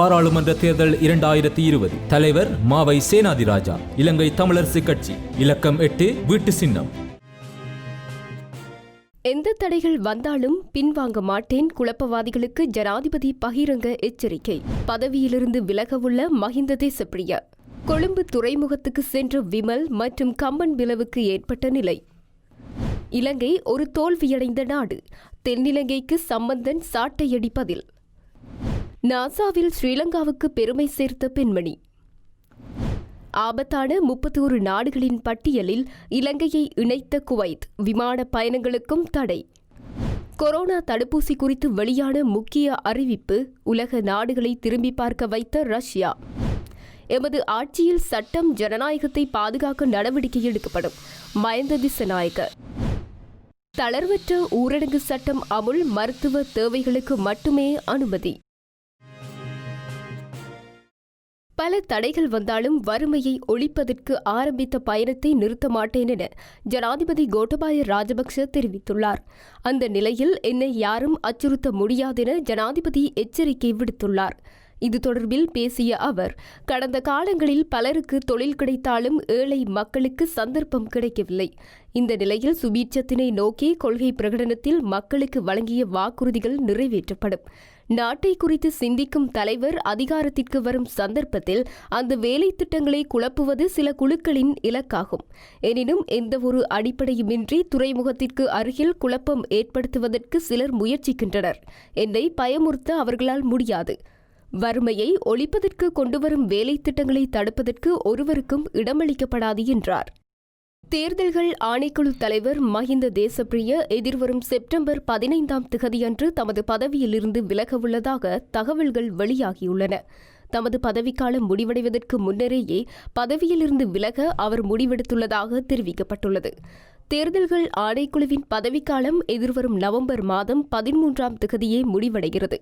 பாராளுமன்ற தேர்தல் 2020 தலைவர் மாவை சேனாதிராஜா. இலங்கை தமிழரசு கட்சி. இலக்கம் 8 வீட்டு சின்னம். எந்த தடைகள் வந்தாலும் பின்வாங்க மாட்டேன், குழப்பவாதிகளுக்கு ஜனாதிபதி பகிரங்க எச்சரிக்கை. பதவியிலிருந்து விலகவுள்ள மஹிந்த தேசப்பிரிய. கொழும்பு துறைமுகத்துக்கு சென்ற விமல் மற்றும் கம்பன் பிளவுக்கு ஏற்பட்ட நிலை. இலங்கை ஒரு தோல்வியடைந்த நாடு, தென்னிலங்கைக்கு சம்பந்தன் சாட்டையடி பதில். நாசாவில் ஸ்ரீலங்காவுக்கு பெருமை சேர்த்த பெண்மணி. ஆபத்தான 31 நாடுகளின் பட்டியலில் இலங்கையை இணைத்த குவைத், விமான பயணங்களுக்கும் தடை. கொரோனா தடுப்பூசி குறித்து வெளியான முக்கிய அறிவிப்பு, உலக நாடுகளை திரும்பி பார்க்க வைத்த ரஷ்யா. எமது ஆட்சியில் சட்டம் ஜனநாயகத்தை பாதுகாக்க நடவடிக்கை எடுக்கப்படும், மஹிந்த திசாநாயக்க. தளர்வற்ற ஊரடங்கு சட்டம் அமுல், மருத்துவ தேவைகளுக்கு மட்டுமே அனுமதி. பல தடைகள் வந்தாலும் வறுமையை ஒழிப்பதற்கு ஆரம்பித்த பயணத்தை நிறுத்த மாட்டேன் என ஜனாதிபதி கோட்டபாய ராஜபக்ஷ தெரிவித்துள்ளார். அந்த நிலையில் என்னை யாரும் அச்சுறுத்த முடியாதென ஜனாதிபதி எச்சரிக்கை விடுத்துள்ளார். இது தொடர்பில் பேசிய அவர், கடந்த காலங்களில் பலருக்கு தொழில் கிடைத்தாலும் ஏழை மக்களுக்கு சந்தர்ப்பம் கிடைக்கவில்லை. இந்த நிலையில் சுபீட்சத்தினை நோக்கி கொள்கை பிரகடனத்தில் மக்களுக்கு வழங்கிய வாக்குறுதிகள் நிறைவேற்றப்படும். நாட்டை குறித்து சிந்திக்கும் தலைவர் அதிகாரத்திற்கு வரும் சந்தர்ப்பத்தில் அந்த வேலை திட்டங்களை குழப்புவது சில குழுக்களின் இலக்காகும். எனினும் எந்தவொரு அடிப்படையுமின்றி துறைமுகத்திற்கு அருகில் குழப்பம் ஏற்படுத்துவதற்கு சிலர் முயற்சிக்கின்றனர். என்னை பயமுறுத்த அவர்களால் முடியாது. வறுமையை ஒழிப்பதற்கு கொண்டுவரும் வேலை திட்டங்களை தடுப்பதற்கு ஒருவருக்கும் இடமளிக்கப்படாது என்றார். தேர்தல்கள் ஆணைக்குழு தலைவர் மஹிந்த தேசப்பிரிய எதிர்வரும் செப்டம்பர் 15ஆம் திகதியன்று தமது பதவியிலிருந்து விலகவுள்ளதாக தகவல்கள் வெளியாகியுள்ளன. தமது பதவிக்காலம் முடிவடைவதற்கு முன்னரேயே பதவியிலிருந்து விலக அவர் முடிவெடுத்துள்ளதாக தெரிவிக்கப்பட்டுள்ளது. தேர்தல்கள் ஆணைக்குழுவின் பதவிக்காலம் எதிர்வரும் நவம்பர் மாதம் 13ஆம் திகதியே முடிவடைகிறது.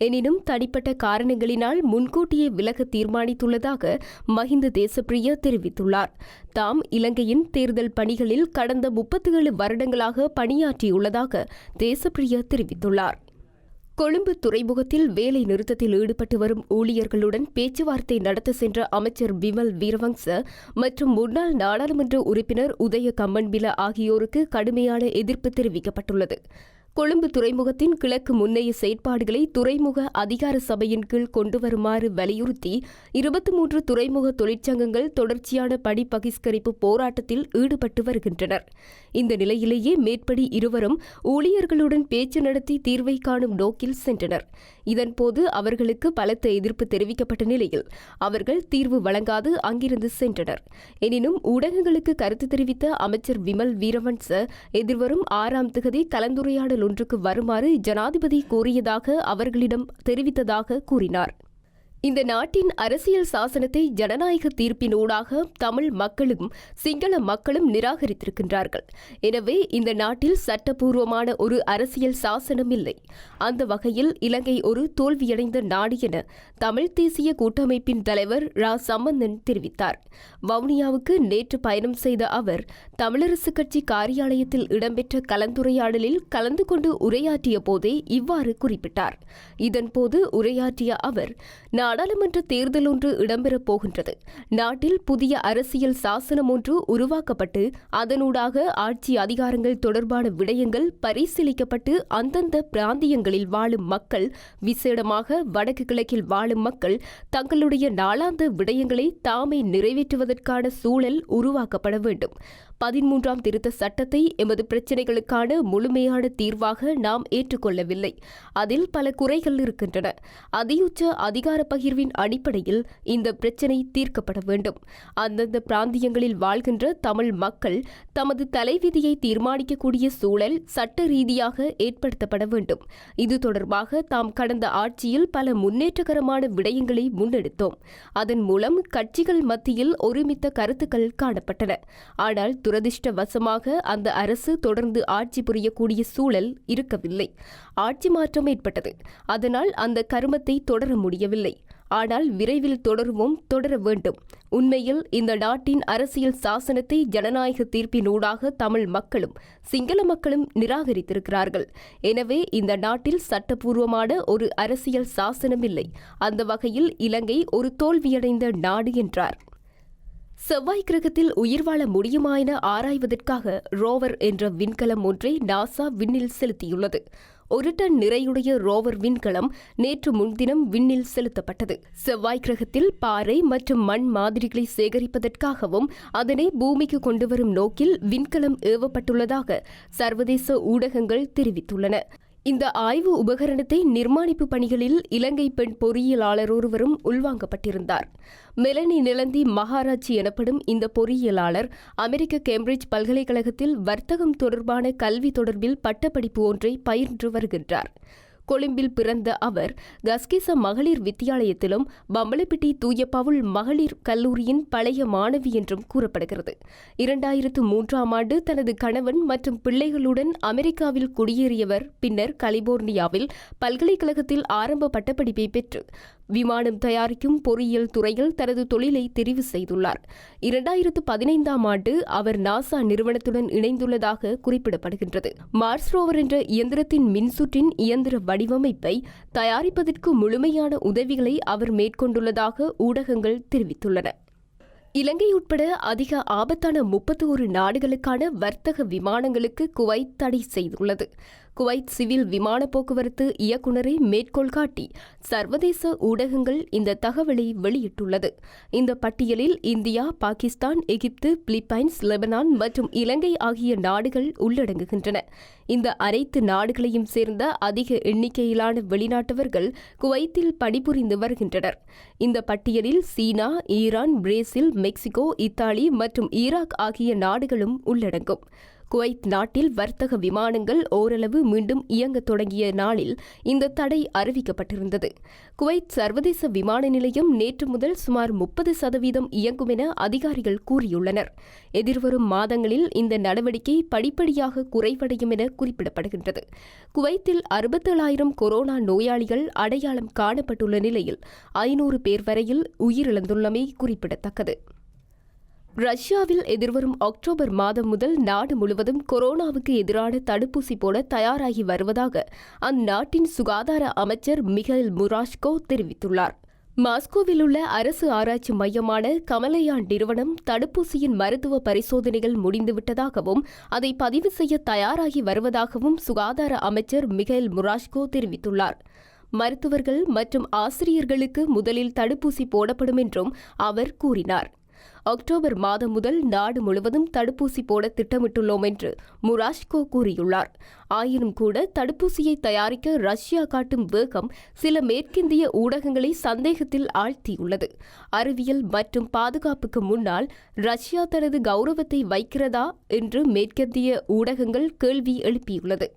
எனினும் தனிப்பட்ட காரணங்களினால் முன்கூட்டியே விலக தீர்மானித்துள்ளதாக மஹிந்த தேசப்பிரிய தெரிவித்துள்ளார். தாம் இலங்கையின் தேர்தல் பணிகளில் கடந்த 37 வருடங்களாக பணியாற்றியுள்ளதாக தேசப்பிரிய தெரிவித்துள்ளார். கொழும்பு துறைமுகத்தில் வேலை நிறுத்தத்தில் ஈடுபட்டு வரும் ஊழியர்களுடன் பேச்சுவார்த்தை நடத்த சென்ற அமைச்சர் விமல் வீரவங்ச மற்றும் முன்னாள் நாடாளுமன்ற உறுப்பினர் உதய கம்மன்பில ஆகியோருக்கு கடுமையான எதிர்ப்பு தெரிவிக்கப்பட்டுள்ளது. கொழும்பு துறைமுகத்தின் கிழக்கு முன்னைய செயற்பாடுகளை துறைமுக அதிகார சபையின் கீழ் கொண்டுவருமாறு வலியுறுத்தி 23 துறைமுக தொழிற்சங்கங்கள் தொடர்ச்சியான பணி பகிஷ்கரிப்பு போராட்டத்தில் ஈடுபட்டு வருகின்றனர். இந்த நிலையிலேயே மேற்படி இருவரும் ஊழியர்களுடன் பேச்சு நடத்தி தீர்வை காணும் நோக்கில் சென்றனர். இதன்போது அவர்களுக்கு பலத்த எதிர்ப்பு தெரிவிக்கப்பட்ட நிலையில் அவர்கள் தீர்வு வழங்காது அங்கிருந்து சென்றனர். எனினும் ஊடகங்களுக்கு கருத்து தெரிவித்த அமைச்சர் விமல் வீரவன்ச எதிர்வரும் 6ஆம் திகதி கலந்துரையாடல் ஒன்றுக்கு வருமாறு ஜனாதிபதி கூறியதாக அவர்களிடம் தெரிவித்ததாக கூறினார். இந்த நாட்டின் அரசியல் சாசனத்தை ஜனநாயக தீர்ப்பினூடாக தமிழ் மக்களும் சிங்கள மக்களும் நிராகரித்திருக்கின்றார்கள். எனவே இந்த நாட்டில் சட்டப்பூர்வமான ஒரு அரசியல் சாசனம் இல்லை. அந்த வகையில் இலங்கை ஒரு தோல்வியடைந்த நாடு என தமிழ் தேசிய கூட்டமைப்பின் தலைவர் ரா சம்பந்தன் தெரிவித்தார். வவுனியாவுக்கு நேற்று பயணம் செய்த அவர் தமிழரசு கட்சி காரியாலயத்தில் இடம்பெற்ற கலந்துரையாடலில் கலந்து கொண்டு உரையாற்றிய போதே இவ்வாறு குறிப்பிட்டார். இதன்போது உரையாற்றிய அவர், நாடாளுமன்ற தேர்தல் ஒன்று இடம்பெறப் போகின்றது. நாட்டில் புதிய அரசியல் சாசனம் ஒன்று உருவாக்கப்பட்டு அதனூடாக ஆட்சி அதிகாரங்கள் தொடர்பான விடயங்கள் பரிசீலிக்கப்பட்டு அந்தந்த பிராந்தியங்களில் வாழும் மக்கள், விசேடமாக வடக்கு கிழக்கில் வாழும் மக்கள் தங்களுடைய நாளாந்த விடயங்களை தாமே நிறைவேற்றுவதற்கான சூழல் உருவாக்கப்பட வேண்டும். 13ஆம் திருத்த சட்டத்தை எமது பிரச்சினைகளுக்கான முழுமையான தீர்வாக நாம் ஏற்றுக்கொள்ளவில்லை. அதில் பல குறைகள் இருக்கின்றன. அதியுச்ச அதிகார பகிர்வின் அடிப்படையில் இந்த பிரச்சினை தீர்க்கப்பட வேண்டும். அந்தந்த பிராந்தியங்களில் வாழ்கின்ற தமிழ் மக்கள் தமது தலைவிதியை தீர்மானிக்கக்கூடிய சூழல் சட்ட ரீதியாக ஏற்படுத்தப்பட வேண்டும். இது தொடர்பாக தாம் கடந்த ஆட்சியில் பல முன்னேற்றகரமான விடயங்களை முன்னெடுத்தோம். அதன் மூலம் கட்சிகள் மத்தியில் ஒருமித்த கருத்துக்கள் காணப்பட்டன. ஆனால் துரதிர்ஷ்டவசமாக அந்த அரசு தொடர்ந்து ஆட்சி புரியக்கூடிய சூழல் இருக்கவில்லை. ஆட்சி மாற்றம் ஏற்பட்டது. அதனால் அந்த கருமத்தை தொடர முடியவில்லை. ஆனால் விரைவில் தொடர வேண்டும். உண்மையில் இந்த நாட்டின் அரசியல் சாசனத்தை ஜனநாயக தீர்ப்பினூடாக தமிழ் மக்களும் சிங்கள மக்களும் நிராகரித்திருக்கிறார்கள். எனவே இந்த நாட்டில் சட்டப்பூர்வமான ஒரு அரசியல் சாசனம் இல்லை. அந்த வகையில் இலங்கை ஒரு தோல்வியடைந்த நாடு என்றார். செவ்வாய் கிரகத்தில் உயிர் வாழ முடியுமா என ஆராய்வதற்காக ரோவர் என்ற விண்கலம் ஒன்றை நாசா விண்ணில் செலுத்தியுள்ளது. 1 டன் நிறையுடைய ரோவர் விண்கலம் நேற்று முன்தினம் விண்ணில் செலுத்தப்பட்டது. செவ்வாய் கிரகத்தில் பாறை மற்றும் மண் மாதிரிகளை சேகரிப்பதற்காகவும் அதனை பூமிக்கு கொண்டுவரும் நோக்கில் விண்கலம் ஏவப்பட்டுள்ளதாக சர்வதேச ஊடகங்கள் தெரிவித்துள்ளன. இந்த ஆய்வு உபகரணத்தை நிர்மாணிப்பு பணிகளில் இலங்கை பெண் பொறியியலாளர் ஒருவரும் உள்வாங்கப்பட்டிருந்தார். மெலனி நிலந்தி மகாராஜ் எனப்படும் இந்த பொறியியலாளர் அமெரிக்க கேம்பிரிட்ஜ் பல்கலைக்கழகத்தில் வர்த்தகம் தொடர்பான கல்வி தொடர்பில் பட்டப்படிப்பு ஒன்றை பயின்று வருகின்றார். கொழும்பில் பிறந்த அவர் கஸ்கிச மகளிர் வித்தியாலயத்திலும் பம்பலப்பிட்டி தூய பவுல் மகளிர் கல்லூரியின் பழைய மாணவி என்றும் கூறப்படுகிறது. 2003ஆம் ஆண்டு தனது கணவன் மற்றும் பிள்ளைகளுடன் அமெரிக்காவில் குடியேறியவர் பின்னர் கலிபோர்னியாவில் பல்கலைக்கழகத்தில் ஆரம்ப பட்டப்படிப்பை பெற்று விமானம் தயாரிக்கும் பொறியியல் துறையில் தனது தொழிலை தெரிவு செய்துள்ளார். 2015ஆம் ஆண்டு அவர் நாசா நிறுவனத்துடன் இணைந்துள்ளதாக குறிப்பிடப்படுகின்றது. மார்ஸ் ரோவர் என்ற இயந்திரத்தின் மின்சுற்றின் இயந்திர வடிவமைப்பை தயாரிப்பதற்கு முழுமையான உதவிகளை அவர் மேற்கொண்டுள்ளதாக ஊடகங்கள் தெரிவித்துள்ளன. இலங்கை உட்பட அதிக ஆபத்தான 31 நாடுகளுக்கான வர்த்தக விமானங்களுக்கு குவைத் தடை செய்துள்ளது. குவைத் சிவில் விமான போக்குவரத்து இயக்குநரை மேற்கோள் காட்டி சர்வதேச ஊடகங்கள் இந்த தகவலை வெளியிட்டுள்ளது. இந்த பட்டியலில் இந்தியா, பாகிஸ்தான், எகிப்து, பிலிப்பைன்ஸ், லெபனான் மற்றும் இலங்கை ஆகிய நாடுகள் உள்ளடங்குகின்றன. இந்த அனைத்து நாடுகளையும் சேர்ந்த அதிக எண்ணிக்கையிலான வெளிநாட்டவர்கள் குவைத்தில் பணிபுரிந்து வருகின்றனர். இந்த பட்டியலில் சீனா, ஈரான், பிரேசில், மெக்சிகோ, இத்தாலி மற்றும் ஈராக் ஆகிய நாடுகளும் உள்ளடங்கும். குவைத் நாட்டில் வர்த்தக விமானங்கள் ஓரளவு மீண்டும் இயங்க தொடங்கிய நாளில் இந்த தடை அறிவிக்கப்பட்டிருந்தது. குவைத் சர்வதேச விமான நிலையம் நேற்று முதல் சுமார் 30% இயங்கும் என அதிகாரிகள் கூறியுள்ளனர். எதிர்வரும் மாதங்களில் இந்த நடவடிக்கை படிப்படியாக குறைவடையும் என குறிப்பிடப்படுகின்றது. குவைத்தில் 67,000 கொரோனா நோயாளிகள் அடையாளம் காணப்பட்டுள்ள நிலையில் 500 பேர் வரையில் உயிரிழந்துள்ளமை குறிப்பிடத்தக்கது. ரஷ்யாவில் எதிர்வரும் அக்டோபர் மாதம் முதல் நாடு முழுவதும் கொரோனாவுக்கு எதிரான தடுப்பூசி போட தயாராகி வருவதாக அந்நாட்டின் சுகாதார அமைச்சர் மிகைல் முராஷ்கோ தெரிவித்துள்ளார். மாஸ்கோவில் உள்ள அரசு ஆராய்ச்சி மையமான கமலயான் நிறுவனம் தடுப்பூசியின் மருத்துவ பரிசோதனைகள் முடிந்துவிட்டதாகவும் அதை பதிவு செய்ய தயாராகி வருவதாகவும் சுகாதார அமைச்சர் மிகைல் முராஷ்கோ தெரிவித்துள்ளார். மருத்துவர்கள் மற்றும் ஆசிரியர்களுக்கு முதலில் தடுப்பூசி போடப்படும் என்றும் அவர் கூறினார். அக்டோபர் மாதம் முதல் நாடு முழுவதும் தடுப்பூசி போட திட்டமிட்டுள்ளோம் என்று முராஷ்கோ கூறியுள்ளார். ஆயினும் கூட தடுப்பூசியை தயாரிக்க ரஷ்யா காட்டும் வேகம் சில மேற்கிந்திய ஊடகங்களை சந்தேகத்தில் ஆழ்த்தியுள்ளது. அறிவியல் மற்றும் பாதுகாப்புக்கு முன்னால் ரஷ்யா தனது கௌரவத்தை வைக்கிறதா என்று மேற்கிந்திய ஊடகங்கள் கேள்வி எழுப்பியுள்ளது.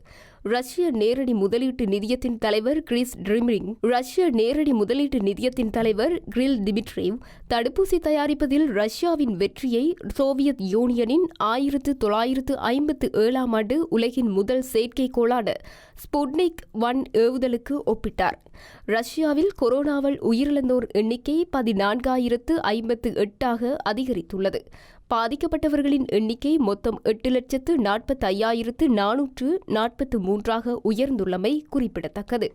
ரஷ்ய நேரடி முதலீட்டு நிதியத்தின் தலைவர் கிரில் டிமிட்ரேவ் தடுப்பூசி தயாரிப்பதில் ரஷ்யாவின் வெற்றியை சோவியத் யூனியனின் 1957ஆம் ஆண்டு உலகின் முதல் செயற்கைக்கோளான ஸ்புட்னிக் 1 ஏவுதலுக்கு ஒப்பிட்டார். ரஷ்யாவில் கொரோனாவால் உயிரிழந்தோர் எண்ணிக்கை 14,058ஆக அதிகரித்துள்ளது. பாதிக்கப்பட்டவர்களின் எண்ணிக்கை மொத்தம் 8,45,443ஆக உயர்ந்துள்ளமை குறிப்பிடத்தக்கது.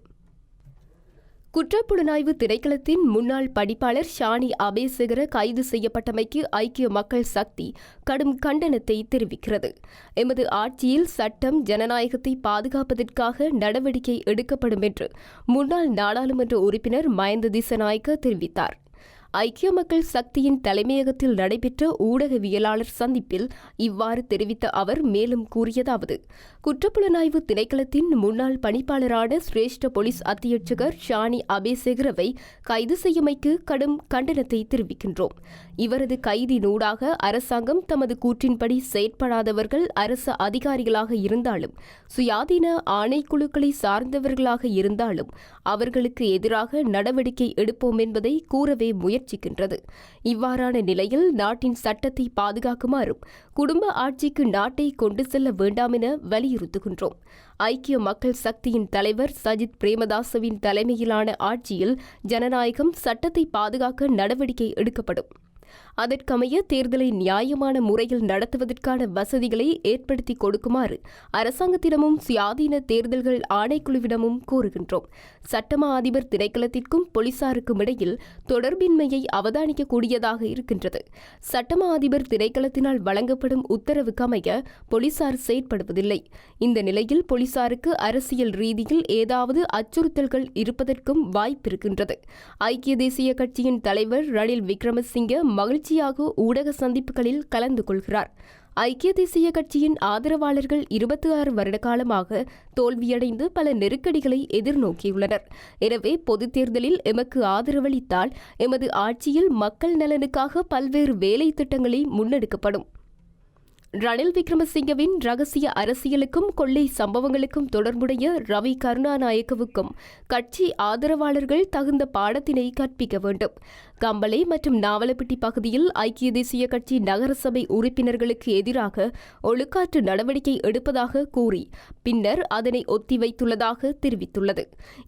குற்றப்புலனாய்வு திணைக்களத்தின் முன்னாள் பணிப்பாளர் ஷானி அபேசேகர கைது செய்யப்பட்டமைக்கு ஐக்கிய மக்கள் சக்தி கடும் கண்டனத்தை தெரிவிக்கிறது. எமது ஆட்சியில் சட்டம், ஜனநாயகத்தை பாதுகாப்பதற்காக நடவடிக்கை எடுக்கப்படும் என்று முன்னாள் நாடாளுமன்ற உறுப்பினர் மஹிந்த திசாநாயக்க தெரிவித்தார். ஐக்கிய மக்கள் சக்தியின் தலைமையகத்தில் நடைபெற்ற ஊடகவியலாளர் சந்திப்பில் இவ்வாறு தெரிவித்த அவர் மேலும் கூறியதாவது: குற்றப்புலனாய்வு திணைக்களத்தின் முன்னாள் பணிப்பாளரான சிரேஷ்ட போலீஸ் அத்தியட்சகர் ஷானி அபேசேகரவை கைது செய்யமைக்கு கடும் கண்டனத்தை தெரிவிக்கின்றோம். இவரது கைதினூடாக அரசாங்கம் தமது கூற்றின்படி செயற்படாதவர்கள் அரசு அதிகாரிகளாக இருந்தாலும், சுயாதீன ஆணைக்குழுக்களை சார்ந்தவர்களாக இருந்தாலும் அவர்களுக்கு எதிராக நடவடிக்கை எடுப்போம் என்பதை கூறவே முயற்சி முயற்சிக்கின்றது. இவ்வாறான நிலையில் நாட்டின் சட்டத்தை பாதுகாக்குமாறும் குடும்ப ஆட்சிக்கு நாட்டை கொண்டு செல்ல வேண்டாம் என வலியுறுத்துகின்றோம். ஐக்கிய மக்கள் சக்தியின் தலைவர் சஜித் பிரேமதாசவின் தலைமையிலான ஆட்சியில் ஜனநாயகம், சட்டத்தை பாதுகாக்க நடவடிக்கை எடுக்கப்படும். அதற்கமைய தேர்தலை நியாயமான முறையில் நடத்துவதற்கான வசதிகளை ஏற்படுத்தி கொடுக்குமாறு அரசாங்கத்திடமும் சுயாதீன தேர்தல்கள் ஆணைக்குழுவிடமும் கோருகின்றோம். சட்டமா அதிபர் திணைக்களத்திற்கும் போலீசாருக்கும் இடையில் தொடர்பின்மையை அவதானிக்கக்கூடியதாக இருக்கின்றது. சட்டமா அதிபர் திணைக்களத்தினால் வழங்கப்படும் உத்தரவுக்கமைய போலீசார் செயற்படுவதில்லை. இந்த நிலையில் போலீசாருக்கு அரசியல் ரீதியில் ஏதாவது அச்சுறுத்தல்கள் இருப்பதற்கும் வாய்ப்பிருக்கின்றது. ஐக்கிய தேசிய கட்சியின் தலைவர் ரணில் விக்ரமசிங்கே மகிழ்ச்சியாக ஊடக சந்திப்புகளில் கலந்து கொள்கிறார். ஐக்கிய தேசிய கட்சியின் ஆதரவாளர்கள் 26 வருட காலமாக தோல்வியடைந்து பல நெருக்கடிகளை எதிர்நோக்கியுள்ளனர். எனவே பொதுத் தேர்தலில் எமக்கு ஆதரவளித்தால் எமது ஆட்சியில் மக்கள் நலனுக்காக பல்வேறு வேலை திட்டங்களை முன்னெடுக்கப்படும். ரணில் விக்ரமசிங்கவின் ரகசிய அரசியலுக்கும் கொள்ளை சம்பவங்களுக்கும் தொடர்புடைய ரவி கருணாநாயக்கவுக்கும் கட்சி ஆதரவாளர்கள் தகுந்த பாடத்தினை கற்பிக்க வேண்டும். கம்பளை மற்றும் நாவலப்பிட்டி பகுதியில் ஐக்கிய தேசிய கட்சி நகரசபை உறுப்பினர்களுக்கு எதிராக ஒழுக்காற்று நடவடிக்கை எடுப்பதாக கூறி பின்னர் அதனை ஒத்திவைத்துள்ளதாக தெரிவித்துள்ளது.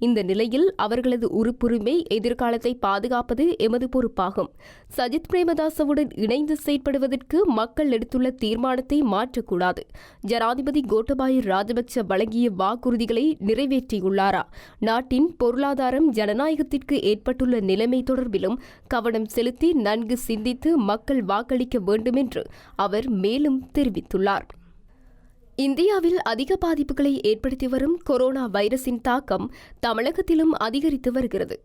இந்த நிலையில் அவர்களது உறுப்புரிமை எதிர்காலத்தை பாதுகாப்பது எமது பொறுப்பாகும். சஜித் பிரேமதாசவுடன் இணைந்து செயற்படுவதற்கு மக்கள் எடுத்துள்ள தீர்மானத்தை மாற்றக்கூடாது. ஜனாதிபதி கோட்டபாய ராஜபக்ஷ வழங்கிய வாக்குறுதிகளை நிறைவேற்றியுள்ளாரா? நாட்டின் பொருளாதாரம், ஜனநாயகத்திற்கு ஏற்பட்டுள்ள நிலைமை தொடர்பிலும் கவனம் செலுத்தி நன்கு சிந்தித்து மக்கள் வாக்களிக்க வேண்டும் என்று அவர் மேலும் தெரிவித்துள்ளார். இந்தியாவில் அதிக பாதிப்புகளை ஏற்படுத்தி வரும் கொரோனா வைரஸின் தாக்கம் தமிழகத்திலும் அதிகரித்து வருகிறது.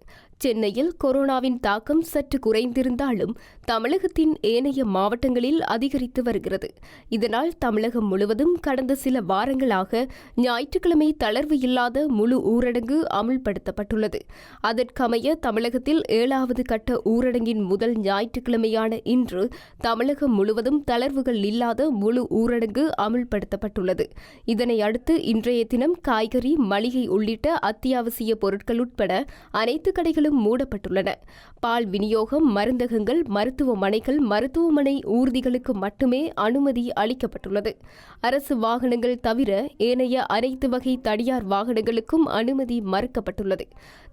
சென்னையில் கொரோனாவின் தாக்கம் சற்று குறைந்திருந்தாலும் தமிழகத்தின் ஏனைய மாவட்டங்களில் அதிகரித்து வருகிறது. இதனால் தமிழகம் முழுவதும் கடந்த சில வாரங்களாக ஞாயிற்றுக்கிழமை தளர்வு இல்லாத முழு ஊரடங்கு அமுல்படுத்தப்பட்டுள்ளது. அதற்கமைய தமிழகத்தில் 7வது கட்ட ஊரடங்கின் முதல் ஞாயிற்றுக்கிழமையான இன்று தமிழகம் முழுவதும் தளர்வுகள் இல்லாத முழு ஊரடங்கு அமுல்படுத்தப்பட்டுள்ளது. இதனை அடுத்து இன்றைய தினம் காய்கறி, மளிகை உள்ளிட்ட அத்தியாவசிய பொருட்கள் உட்பட அனைத்து கடைகளும் மூடப்பட்டுள்ளன. பால் விநியோகம், மருந்தகங்கள், மருத்துவமனைகள், மருத்துவமனை ஊர்திகளுக்கு மட்டுமே அனுமதி அளிக்கப்பட்டுள்ளது. அரசு வாகனங்கள் தவிர ஏனைய அனைத்து வகை தனியார் வாகனங்களுக்கும் அனுமதி மறுக்கப்பட்டுள்ளது.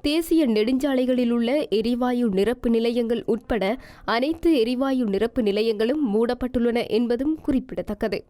தேசிய நெடுஞ்சாலைகளில் உள்ள எரிவாயு நிரப்பு நிலையங்கள் உட்பட அனைத்து எரிவாயு நிரப்பு நிலையங்களும் மூடப்பட்டுள்ளன என்பதும் குறிப்பிடத்தக்கது.